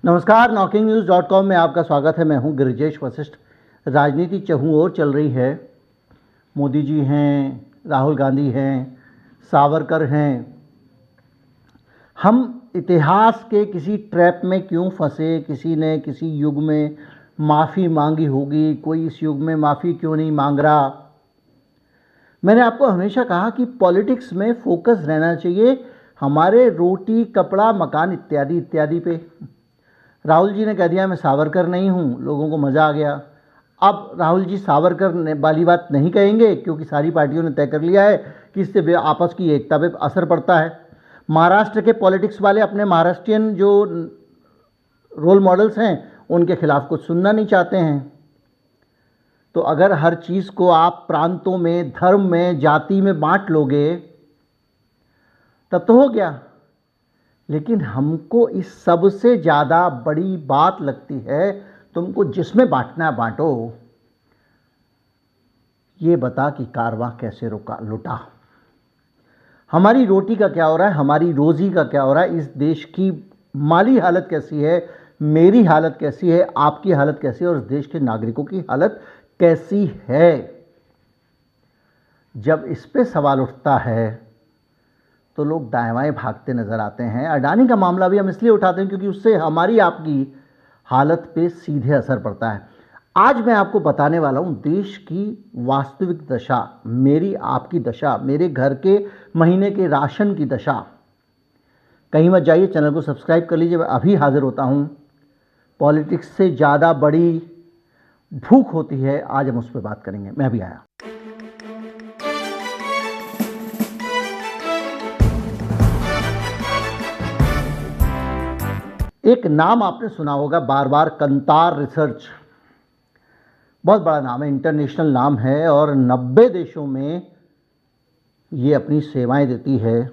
नमस्कार, NockingNews.com में आपका स्वागत है। मैं हूं गिरिजेश वशिष्ठ। राजनीति चहु ओर चल रही है। मोदी जी हैं, राहुल गांधी हैं, सावरकर हैं। हम इतिहास के किसी ट्रैप में क्यों फंसे? किसी ने किसी युग में माफ़ी मांगी होगी, कोई इस युग में माफ़ी क्यों नहीं मांग रहा? मैंने आपको हमेशा कहा कि पॉलिटिक्स में फोकस रहना चाहिए हमारे रोटी, कपड़ा, मकान इत्यादि इत्यादि पे। राहुल जी ने कह दिया मैं सावरकर नहीं हूँ, लोगों को मज़ा आ गया। अब राहुल जी सावरकर वाली बात नहीं कहेंगे क्योंकि सारी पार्टियों ने तय कर लिया है कि इससे आपस की एकता पे असर पड़ता है। महाराष्ट्र के पॉलिटिक्स वाले अपने महाराष्ट्रियन जो रोल मॉडल्स हैं उनके खिलाफ कुछ सुनना नहीं चाहते हैं। तो अगर हर चीज़ को आप प्रांतों में, धर्म में, जाति में बांट लोगे तब तो हो गया। लेकिन हमको इस सब से ज़्यादा बड़ी बात लगती है, तुमको जिसमें बांटना है बांटो, ये बता कि कारवां कैसे लुटा। हमारी रोटी का क्या हो रहा है, हमारी रोज़ी का क्या हो रहा है, इस देश की माली हालत कैसी है, मेरी हालत कैसी है, आपकी हालत कैसी है और इस देश के नागरिकों की हालत कैसी है। जब इस पे सवाल उठता है तो लोग दाएं बाएं भागते नजर आते हैं। अडानी का मामला भी हम इसलिए उठाते हैं क्योंकि उससे हमारी आपकी हालत पे सीधे असर पड़ता है। आज मैं आपको बताने वाला हूं देश की वास्तविक दशा, मेरी आपकी दशा, मेरे घर के महीने के राशन की दशा। कहीं मत जाइए, चैनल को सब्सक्राइब कर लीजिए। मैं अभी हाजिर होता हूं। पॉलिटिक्स से ज़्यादा बड़ी भूख होती है, आज हम उस पर बात करेंगे। मैं अभी आया। एक नाम आपने सुना होगा बार बार, कंतार रिसर्च। बहुत बड़ा नाम है, इंटरनेशनल नाम है और 90 देशों में ये अपनी सेवाएं देती है।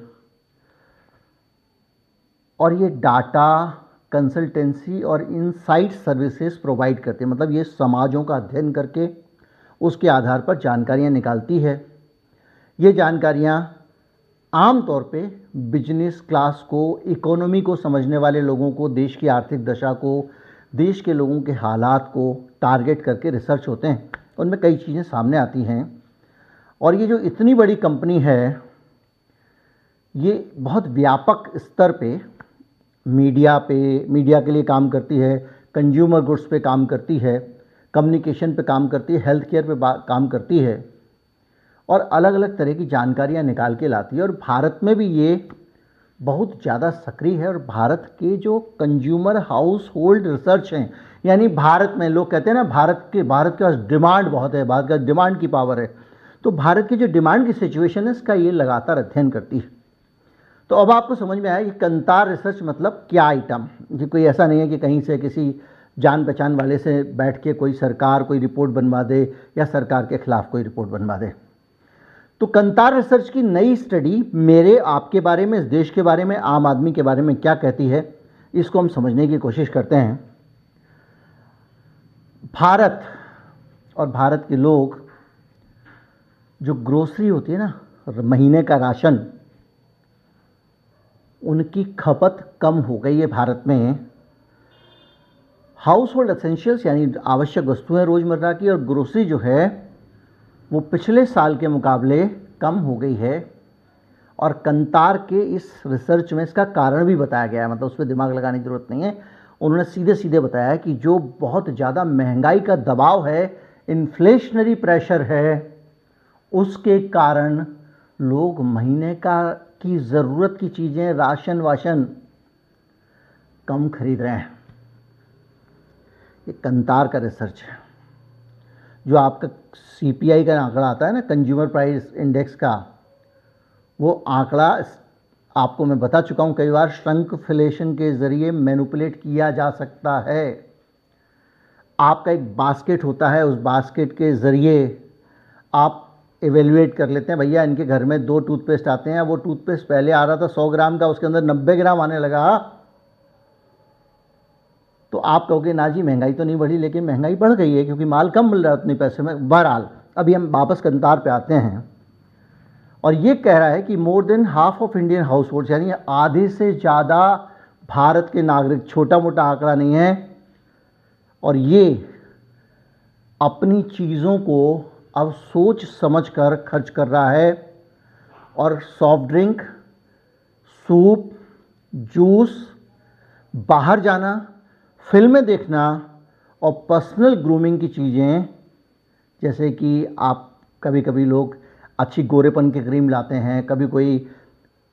और ये डाटा कंसल्टेंसी और इनसाइट सर्विसेज प्रोवाइड करती है। मतलब ये समाजों का अध्ययन करके उसके आधार पर जानकारियां निकालती है। ये जानकारियां आमतौर पे बिजनेस क्लास को, इकोनॉमी को समझने वाले लोगों को, देश की आर्थिक दशा को, देश के लोगों के हालात को टारगेट करके रिसर्च होते हैं। उनमें कई चीज़ें सामने आती हैं। और ये जो इतनी बड़ी कंपनी है, ये बहुत व्यापक स्तर पे मीडिया के लिए काम करती है, कंज्यूमर गुड्स पे काम करती है, कम्युनिकेशन पे काम करती है, हेल्थ केयर पे काम करती है और अलग अलग तरह की जानकारियां निकाल के लाती है। और भारत में भी ये बहुत ज़्यादा सक्रिय है। और भारत के जो कंज्यूमर हाउस होल्ड रिसर्च हैं, यानी भारत में लोग कहते हैं ना भारत के पास डिमांड बहुत है, भारत का डिमांड की पावर है। तो भारत की जो डिमांड की सिचुएशन है इसका ये लगातार अध्ययन करती है। तो अब आपको समझ में आया कि कंतार रिसर्च मतलब क्या आइटम। ये कोई ऐसा नहीं है कि कहीं से किसी जान पहचान वाले से बैठ के कोई सरकार कोई रिपोर्ट बनवा दे या सरकार के खिलाफ कोई रिपोर्ट बनवा दे। तो कंतार रिसर्च की नई स्टडी मेरे आपके बारे में, इस देश के बारे में, आम आदमी के बारे में क्या कहती है, इसको हम समझने की कोशिश करते हैं। भारत और भारत के लोग, जो ग्रोसरी होती है ना, महीने का राशन, उनकी खपत कम हो गई है भारत में। हाउस होल्ड एसेंशियल्स यानी आवश्यक वस्तुएं रोजमर्रा की, और ग्रोसरी जो है वो पिछले साल के मुकाबले कम हो गई है। और कंतार के इस रिसर्च में इसका कारण भी बताया गया है। मतलब उस पर दिमाग लगाने की ज़रूरत नहीं है। उन्होंने सीधे सीधे बताया है कि जो बहुत ज़्यादा महंगाई का दबाव है, इन्फ्लेशनरी प्रेशर है, उसके कारण लोग महीने की ज़रूरत की चीज़ें, राशन वाशन कम खरीद रहे हैं। ये कंतार का रिसर्च है। जो आपका CPI का आंकड़ा आता है ना, कंज्यूमर प्राइस इंडेक्स का, वो आंकड़ा आपको मैं बता चुका हूँ कई बार, श्रंकफ्लेशन के ज़रिए मैनिपुलेट किया जा सकता है। आपका एक बास्केट होता है, उस बास्केट के ज़रिए आप एवेल्युएट कर लेते हैं, भैया इनके घर में 2 टूथपेस्ट आते हैं, वो टूथपेस्ट पहले आ रहा था 100 ग्राम का, उसके अंदर 90 ग्राम आने लगा। तो आप कहोगे ना जी महंगाई तो नहीं बढ़ी, लेकिन महंगाई बढ़ गई है क्योंकि माल कम मिल रहा है उतने पैसे में। बहरहाल अभी हम वापस कंतार पे आते हैं। और ये कह रहा है कि more than half of Indian house holds, यानी आधे से ज़्यादा भारत के नागरिक छोटा मोटा आंकड़ा नहीं है, और ये अपनी चीज़ों को अब सोच समझ कर खर्च कर रहा है। और सॉफ्ट ड्रिंक, सूप, जूस, बाहर जाना, फिल्में देखना और पर्सनल ग्रूमिंग की चीज़ें, जैसे कि आप कभी कभी लोग अच्छी गोरेपन की क्रीम लाते हैं, कभी कोई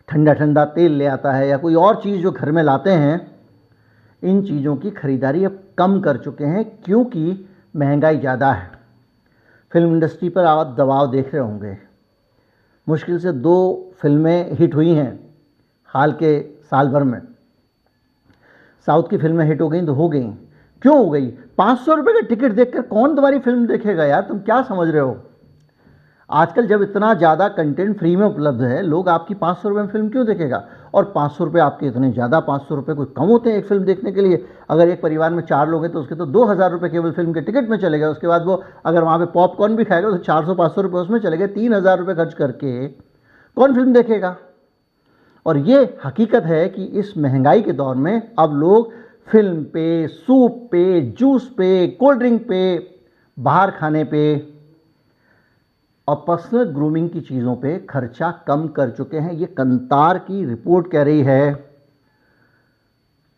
ठंडा ठंडा तेल ले आता है या कोई और चीज़ जो घर में लाते हैं, इन चीज़ों की खरीदारी अब कम कर चुके हैं क्योंकि महंगाई ज़्यादा है। फिल्म इंडस्ट्री पर आप दबाव देख रहे होंगे। मुश्किल से 2 फिल्में हिट हुई हैं हाल के साल भर में। साउथ की फिल्में हिट हो गई तो हो गई। क्यों हो गई? 500 रुपये का टिकट देखकर कौन तुम्हारी फिल्म देखेगा यार? तुम क्या समझ रहे हो? आजकल जब इतना ज़्यादा कंटेंट फ्री में उपलब्ध है, लोग आपकी 500 रुपये में फिल्म क्यों देखेगा? और 500 रुपये आपके इतने ज़्यादा 500 रुपये कोई कम होते हैं एक फिल्म देखने के लिए? अगर एक परिवार में 4 लोग हैं तो उसके तो 2000 रुपये केवल फिल्म के टिकट में चले गए। उसके बाद वो अगर वहाँ पे पॉपकॉर्न भी खाएगा तो 400-500 रुपये उसमें चले गए। 3000 रुपये खर्च करके कौन फिल्म देखेगा? और ये हकीकत है कि इस महंगाई के दौर में अब लोग फिल्म पे, सूप पे, जूस पे, कोल्ड ड्रिंक पे, बाहर खाने पे और पर्सनल ग्रूमिंग की चीज़ों पे खर्चा कम कर चुके हैं। ये कंतार की रिपोर्ट कह रही है।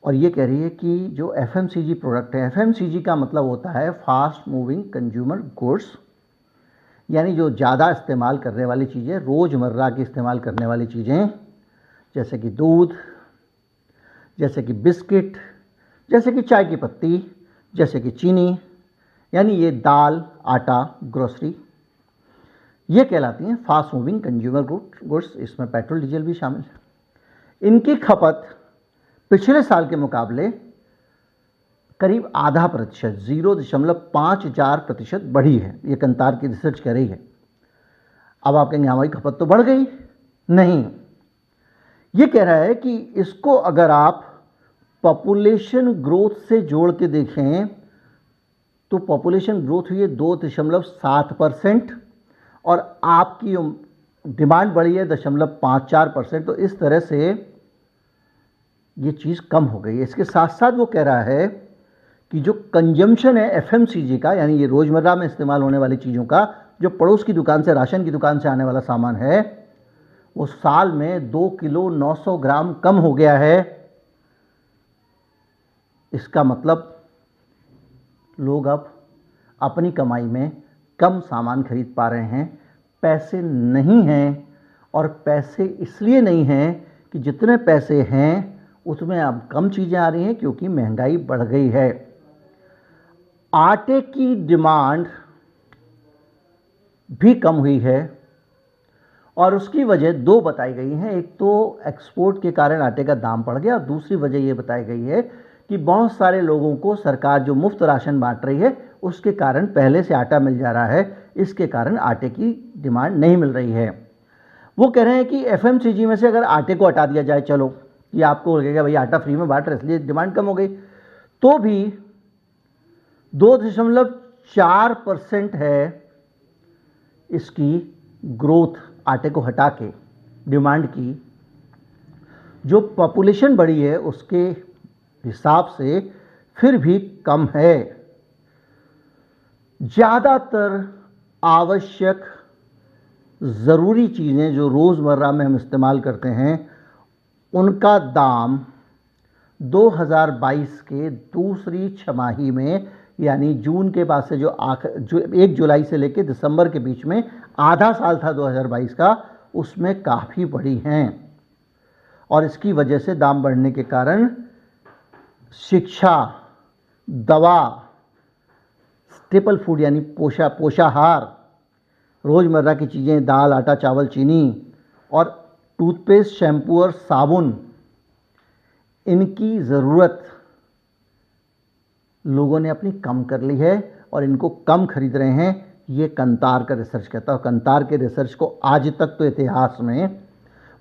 और ये कह रही है कि जो एफएमसीजी प्रोडक्ट है, एफएमसीजी का मतलब होता है फास्ट मूविंग कंज्यूमर गुड्स, यानी जो ज़्यादा इस्तेमाल करने वाली चीज़ें, रोज़मर्रा की इस्तेमाल करने वाली चीज़ें, जैसे कि दूध, जैसे कि बिस्किट, जैसे कि चाय की पत्ती, जैसे कि चीनी, यानी ये दाल, आटा, ग्रोसरी, ये कहलाती हैं फास्ट मूविंग कंज्यूमर गुड्स। इसमें पेट्रोल डीजल भी शामिल है। इनकी खपत पिछले साल के मुकाबले करीब आधा प्रतिशत, 0.54% बढ़ी है। ये कंतार की रिसर्च कह रही है। अब आप कहेंगे हमारी खपत तो बढ़ गई। नहीं, ये कह रहा है कि इसको अगर आप पॉपुलेशन ग्रोथ से जोड़ के देखें तो पॉपुलेशन ग्रोथ हुई है 2.7% और आपकी डिमांड बढ़ी है 0.54%। तो इस तरह से ये चीज़ कम हो गई है। इसके साथ साथ वो कह रहा है कि जो कंजम्पशन है एफएमसीजी का, यानी ये रोज़मर्रा में इस्तेमाल होने वाली चीज़ों का, जो पड़ोस की दुकान से, राशन की दुकान से आने वाला सामान है, वो साल में 2 किलो 900 ग्राम कम हो गया है। इसका मतलब लोग अब अपनी कमाई में कम सामान खरीद पा रहे हैं। पैसे नहीं हैं, और पैसे इसलिए नहीं हैं कि जितने पैसे हैं उसमें अब कम चीज़ें आ रही हैं क्योंकि महंगाई बढ़ गई है। आटे की डिमांड भी कम हुई है और उसकी वजह 2 बताई गई हैं। एक तो एक्सपोर्ट के कारण आटे का दाम बढ़ गया और दूसरी वजह ये बताई गई है कि बहुत सारे लोगों को सरकार जो मुफ्त राशन बांट रही है उसके कारण पहले से आटा मिल जा रहा है। इसके कारण आटे की डिमांड नहीं मिल रही है। वो कह रहे हैं कि एफएमसीजी में से अगर आटे को हटा दिया जाए, चलो कि आपको लगेगा भाई आटा फ्री में बांट रहे इसलिए डिमांड कम हो गई, तो भी 2.4% है इसकी ग्रोथ आटे को हटा के डिमांड की। जो पॉपुलेशन बढ़ी है उसके हिसाब से फिर भी कम है। ज़्यादातर आवश्यक ज़रूरी चीज़ें जो रोज़मर्रा में हम इस्तेमाल करते हैं उनका दाम 2022 के दूसरी छमाही में, यानी जून के बाद से जो 1 जुलाई से लेकर दिसंबर के बीच में आधा साल था 2022 का, उसमें काफ़ी बढ़ी हैं। और इसकी वजह से दाम बढ़ने के कारण शिक्षा, दवा, स्टेपल फूड यानी पोषाहार, रोज़मर्रा की चीज़ें, दाल, आटा, चावल, चीनी और टूथपेस्ट, शैम्पू और साबुन, इनकी ज़रूरत लोगों ने अपनी कम कर ली है और इनको कम खरीद रहे हैं। ये कंतार का रिसर्च कहता है। कंतार के रिसर्च को आज तक तो इतिहास में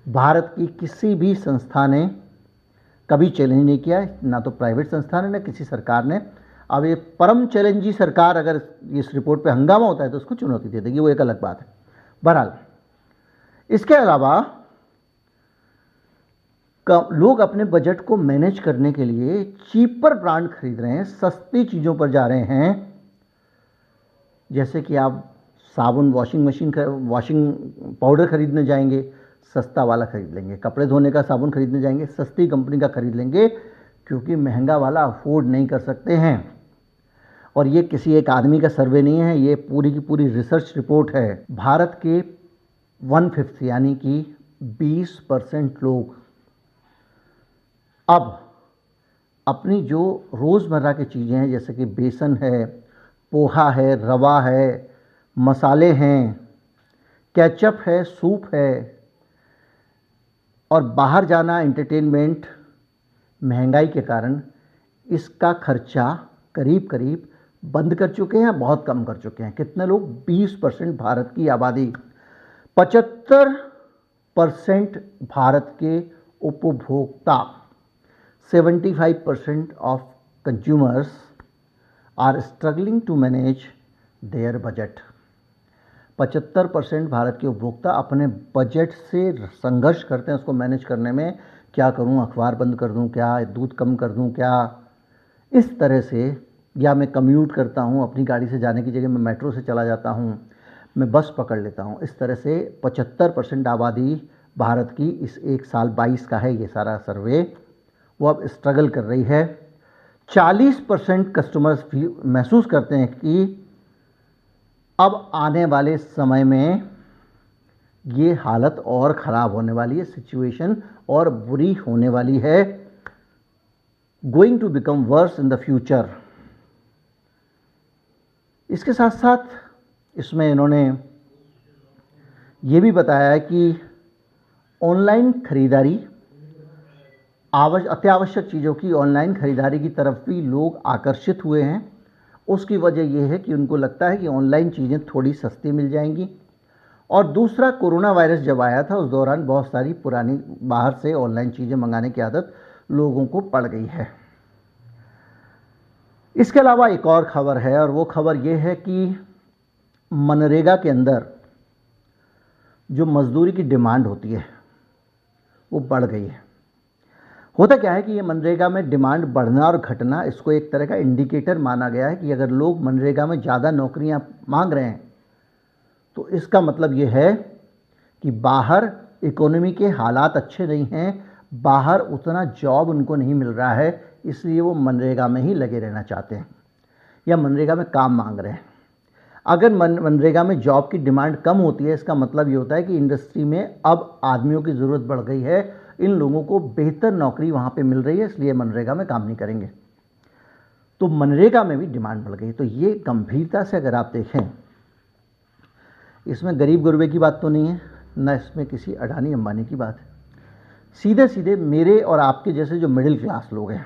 भारत की किसी भी संस्था ने कभी चैलेंज नहीं किया, ना तो प्राइवेट संस्था ने, ना किसी सरकार ने। अब ये परम चैलेंजी सरकार अगर इस रिपोर्ट पे हंगामा होता है तो उसको चुनौती दे देगी, वो एक अलग बात है। बहरहाल, इसके अलावा लोग अपने बजट को मैनेज करने के लिए चीपर ब्रांड खरीद रहे हैं, सस्ती चीज़ों पर जा रहे हैं। जैसे कि आप साबुन, वॉशिंग पाउडर खरीदने जाएंगे, सस्ता वाला खरीद लेंगे। कपड़े धोने का साबुन खरीदने जाएंगे, सस्ती कंपनी का खरीद लेंगे, क्योंकि महंगा वाला अफोर्ड नहीं कर सकते हैं। और ये किसी एक आदमी का सर्वे नहीं है, ये पूरी की पूरी रिसर्च रिपोर्ट है। भारत के 1/5 यानी कि 20% लोग अब अपनी जो रोज़मर्रा की चीज़ें हैं, जैसे कि बेसन है, पोहा है, रवा है, मसाले हैं, केचप है, सूप है, और बाहर जाना, एंटरटेनमेंट, महंगाई के कारण इसका खर्चा करीब करीब बंद कर चुके हैं, बहुत कम कर चुके हैं। कितने लोग? 20% भारत की आबादी। 75% भारत के उपभोक्ता, 75% of consumers are struggling to manage their budget। 75% Bharat के उपभोक्ता अपने बजट से संघर्ष करते हैं उसको मैनेज करने में। क्या करूं, अखबार बंद कर दूं क्या, दूध कम कर दूं क्या, इस तरह से। या मैं कम्यूट करता हूं, अपनी गाड़ी से जाने की जगह मैं मेट्रो से चला जाता हूं, मैं बस पकड़ लेता हूं। इस तरह से 75% आबादी भारत की, इस एक साल 22 का है ये सारा सर्वे, वो अब स्ट्रगल कर रही है। 40% कस्टमर्स भी महसूस करते हैं कि अब आने वाले समय में ये हालत और ख़राब होने वाली है, सिचुएशन और बुरी होने वाली है, going to become worse in the future. इसके साथ साथ इसमें इन्होंने ये भी बताया है कि ऑनलाइन खरीदारी, अत्यावश्यक चीज़ों की ऑनलाइन खरीदारी की तरफ भी लोग आकर्षित हुए हैं। उसकी वजह यह है कि उनको लगता है कि ऑनलाइन चीज़ें थोड़ी सस्ती मिल जाएंगी। और दूसरा, कोरोना वायरस जब आया था उस दौरान बहुत सारी पुरानी बाहर से ऑनलाइन चीज़ें मंगाने की आदत लोगों को पड़ गई है। इसके अलावा एक और खबर है, और वो खबर ये है कि मनरेगा के अंदर जो मजदूरी की डिमांड होती है वो बढ़ गई है। होता क्या है कि ये मनरेगा में डिमांड बढ़ना और घटना, इसको एक तरह का इंडिकेटर माना गया है कि अगर लोग मनरेगा में ज़्यादा नौकरियां मांग रहे हैं तो इसका मतलब ये है कि बाहर इकोनॉमी के हालात अच्छे नहीं हैं, बाहर उतना जॉब उनको नहीं मिल रहा है, इसलिए वो मनरेगा में ही लगे रहना चाहते हैं या मनरेगा में काम मांग रहे हैं। अगर मनरेगा में जॉब की डिमांड कम होती है, इसका मतलब ये होता है कि इंडस्ट्री में अब आदमियों की ज़रूरत बढ़ गई है, इन लोगों को बेहतर नौकरी वहाँ पे मिल रही है, इसलिए मनरेगा में काम नहीं करेंगे, तो मनरेगा में भी डिमांड बढ़ गई। तो ये गंभीरता से अगर आप देखें, इसमें गरीब गुरबे की बात तो नहीं है, न इसमें किसी अडानी अंबानी की बात है। सीधे सीधे मेरे और आपके जैसे जो मिडिल क्लास लोग हैं,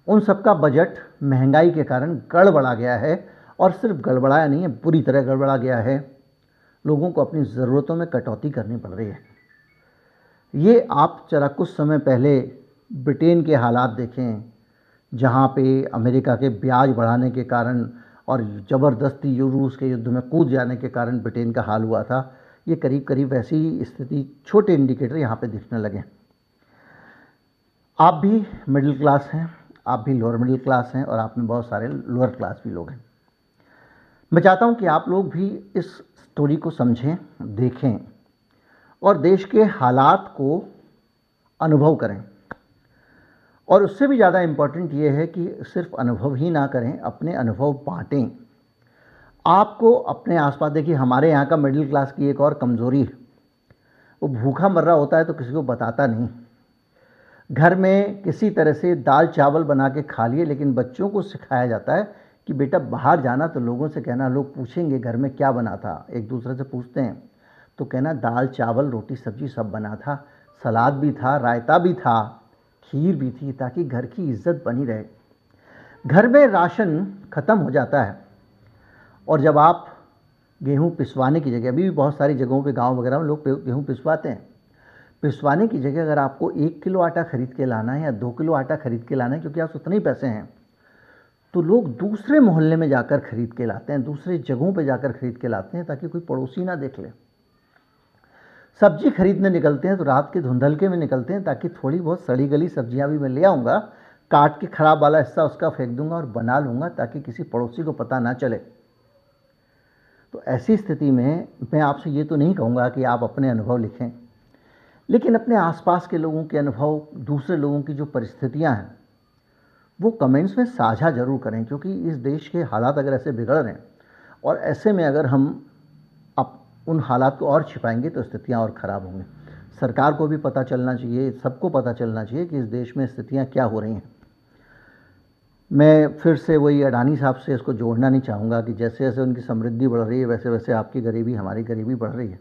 उन सबका बजट महंगाई के कारण गड़बड़ा गया है, और सिर्फ गड़बड़ाया नहीं है, पूरी तरह गड़बड़ा गया है। लोगों को अपनी ज़रूरतों में कटौती करनी पड़ रही है। ये आप जरा कुछ समय पहले ब्रिटेन के हालात देखें, जहाँ पे अमेरिका के ब्याज बढ़ाने के कारण और ज़बरदस्ती रूस के युद्ध में कूद जाने के कारण ब्रिटेन का हाल हुआ था। ये करीब करीब वैसी ही स्थिति, छोटे इंडिकेटर यहाँ पे दिखने लगे। आप भी मिडिल क्लास हैं, आप भी लोअर मिडिल क्लास हैं, और आप में बहुत सारे लोअर क्लास भी लोग हैं। मैं चाहता हूँ कि आप लोग भी इस स्टोरी को समझें, देखें और देश के हालात को अनुभव करें। और उससे भी ज़्यादा इम्पॉर्टेंट ये है कि सिर्फ अनुभव ही ना करें, अपने अनुभव बांटें। आपको अपने आसपास देखिए, हमारे यहाँ का मिडिल क्लास की एक और कमज़ोरी है, वो भूखा मर रहा होता है तो किसी को बताता नहीं। घर में किसी तरह से दाल चावल बना के खा लिए, लेकिन बच्चों को सिखाया जाता है कि बेटा बाहर जाना तो लोगों से कहना, लोग पूछेंगे घर में क्या बना था, एक दूसरे से पूछते हैं तो कहना दाल चावल रोटी सब्जी सब बना था, सलाद भी था, रायता भी था, खीर भी थी, ताकि घर की इज्जत बनी रहे। घर में राशन ख़त्म हो जाता है, और जब आप गेहूं पिसवाने की जगह, अभी भी बहुत सारी जगहों पे गांव वगैरह में लोग गेहूं पिसवाते हैं, पिसवाने की जगह अगर आपको 1 किलो आटा खरीद के लाना है या 2 किलो आटा खरीद के लाना है, क्योंकि आप उतने ही पैसे हैं, तो लोग दूसरे मोहल्ले में जाकर खरीद के लाते हैं, दूसरे जगहों पे जाकर खरीद के लाते हैं, ताकि कोई पड़ोसी ना देख ले। सब्जी खरीदने निकलते हैं तो रात के धुंधलके में निकलते हैं ताकि थोड़ी बहुत सड़ी गली सब्जियां भी मैं ले आऊँगा, काट के ख़राब वाला हिस्सा उसका फेंक दूंगा और बना लूँगा ताकि किसी पड़ोसी को पता ना चले। तो ऐसी स्थिति में मैं आपसे ये तो नहीं कहूँगा कि आप अपने अनुभव लिखें, लेकिन अपने आसपास के लोगों के अनुभव, दूसरे लोगों की जो परिस्थितियाँ हैं वो कमेंट्स में साझा ज़रूर करें, क्योंकि इस देश के हालात अगर ऐसे बिगड़ रहे हैं और ऐसे में अगर हम अब उन हालात को और छिपाएंगे तो स्थितियाँ और ख़राब होंगी। सरकार को भी पता चलना चाहिए, सबको पता चलना चाहिए कि इस देश में स्थितियाँ क्या हो रही हैं। मैं फिर से वही अडानी साहब से इसको जोड़ना नहीं चाहूँगा कि जैसे जैसे उनकी समृद्धि बढ़ रही है वैसे वैसे आपकी गरीबी, हमारी गरीबी बढ़ रही है।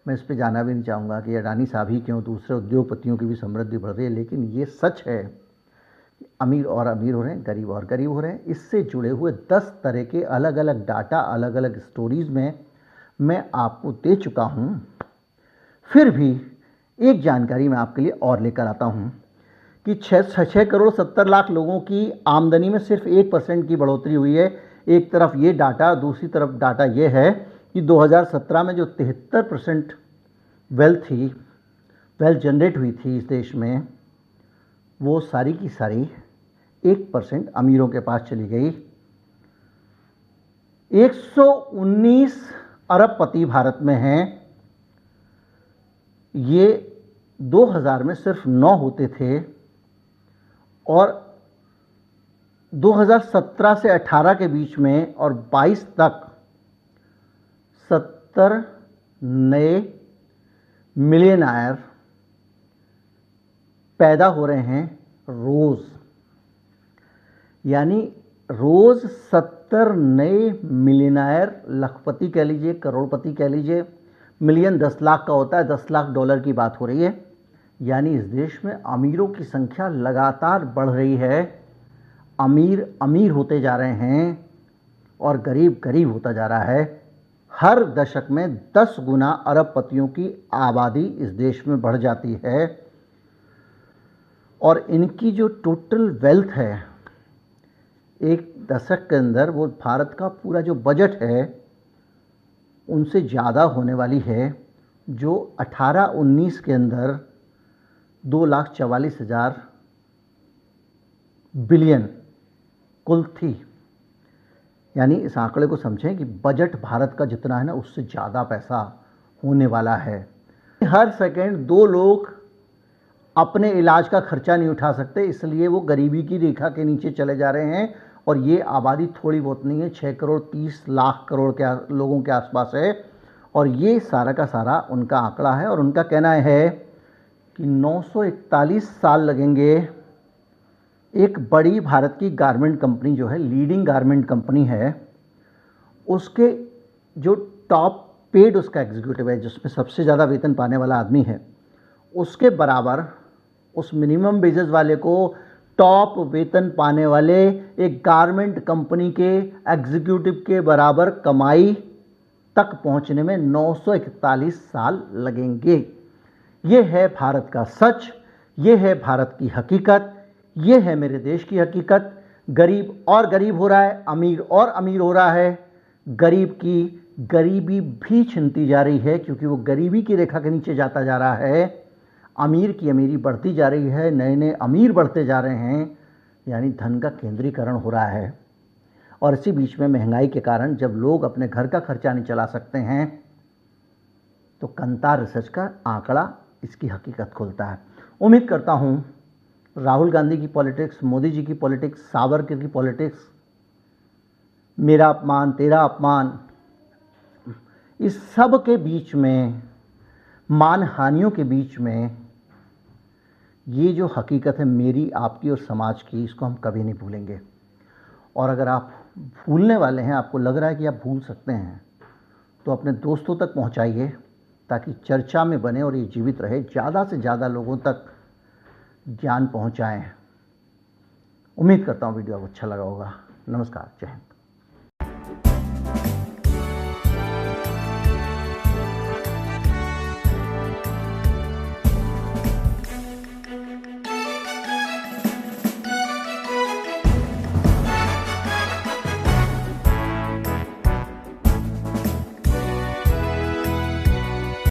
मैं इस पे जाना भी नहीं चाहूँगा कि अडानी साहब ही क्यों, दूसरे उद्योगपतियों की भी समृद्धि बढ़ रही है, लेकिन ये सच है कि अमीर और अमीर हो रहे हैं, गरीब और गरीब हो रहे हैं। इससे जुड़े हुए 10 तरह के अलग अलग डाटा, अलग अलग स्टोरीज़ में मैं आपको दे चुका हूँ। फिर भी एक जानकारी मैं आपके लिए और लेकर आता हूँ कि 6 करोड़ 70 लाख लोगों की आमदनी में सिर्फ 1% की बढ़ोतरी हुई है। एक तरफ ये डाटा, दूसरी तरफ डाटा ये है कि 2017 में जो 73% वेल्थ जनरेट हुई थी इस देश में, वो सारी की सारी 1% अमीरों के पास चली गई। 119 अरबपति भारत में हैं। ये 2000 में सिर्फ 9 होते थे और 2017 से 18 के बीच में और 22 तक 70 नए मिलियनेयर पैदा हो रहे हैं रोज़। यानी रोज़ 70 नए मिलियनेयर, लखपति कह लीजिए, करोड़पति कह लीजिए, मिलियन 10 लाख का होता है, 10 लाख डॉलर की बात हो रही है। यानी इस देश में अमीरों की संख्या लगातार बढ़ रही है। अमीर अमीर होते जा रहे हैं और गरीब गरीब होता जा रहा है। हर दशक में 10 गुना अरबपतियों की आबादी इस देश में बढ़ जाती है और इनकी जो टोटल वेल्थ है एक दशक के अंदर, वो भारत का पूरा जो बजट है उनसे ज़्यादा होने वाली है, जो 18-19 के अंदर 2,44,000 बिलियन कुल थी। यानी इस आंकड़े को समझें कि बजट भारत का जितना है ना, उससे ज़्यादा पैसा होने वाला है। हर सेकंड 2 लोग अपने इलाज का खर्चा नहीं उठा सकते, इसलिए वो गरीबी की रेखा के नीचे चले जा रहे हैं। और ये आबादी थोड़ी बहुत नहीं है, 6 करोड़ 30 लाख करोड़ के लोगों के आसपास है। और ये सारा का सारा उनका आंकड़ा है और उनका कहना है कि 941 साल लगेंगे एक बड़ी भारत की गारमेंट कंपनी जो है, लीडिंग गारमेंट कंपनी है, उसके जो टॉप पेड उसका एग्जीक्यूटिव है, जिसमें सबसे ज़्यादा वेतन पाने वाला आदमी है, उसके बराबर, उस मिनिमम वेजेस वाले को टॉप वेतन पाने वाले एक गारमेंट कंपनी के एग्जीक्यूटिव के बराबर कमाई तक पहुंचने में 941 साल लगेंगे। ये है भारत का सच, ये है भारत की हकीकत, ये है मेरे देश की हकीकत। गरीब और गरीब हो रहा है, अमीर और अमीर हो रहा है। गरीब की गरीबी भी छिनती जा रही है क्योंकि वो गरीबी की रेखा के नीचे जाता जा रहा है। अमीर की अमीरी बढ़ती जा रही है, नए नए अमीर बढ़ते जा रहे हैं, यानी धन का केंद्रीकरण हो रहा है। और इसी बीच में महंगाई के कारण जब लोग अपने घर का खर्चा नहीं चला सकते हैं तो कंतार रिसर्च का आंकड़ा इसकी हकीकत खोलता है। उम्मीद करता हूँ राहुल गांधी की पॉलिटिक्स, मोदी जी की पॉलिटिक्स, सावरकर की पॉलिटिक्स, मेरा अपमान तेरा अपमान, इस सब के बीच में, मानहानियों के बीच में, ये जो हकीकत है मेरी, आपकी और समाज की, इसको हम कभी नहीं भूलेंगे। और अगर आप भूलने वाले हैं, आपको लग रहा है कि आप भूल सकते हैं, तो अपने दोस्तों तक पहुंचाइए ताकि चर्चा में बने और ये जीवित रहे, ज़्यादा से ज़्यादा लोगों तक ज्ञान पहुंचाएं। उम्मीद करता हूँ वीडियो आपको अच्छा लगा होगा। नमस्कार, जय हिंद।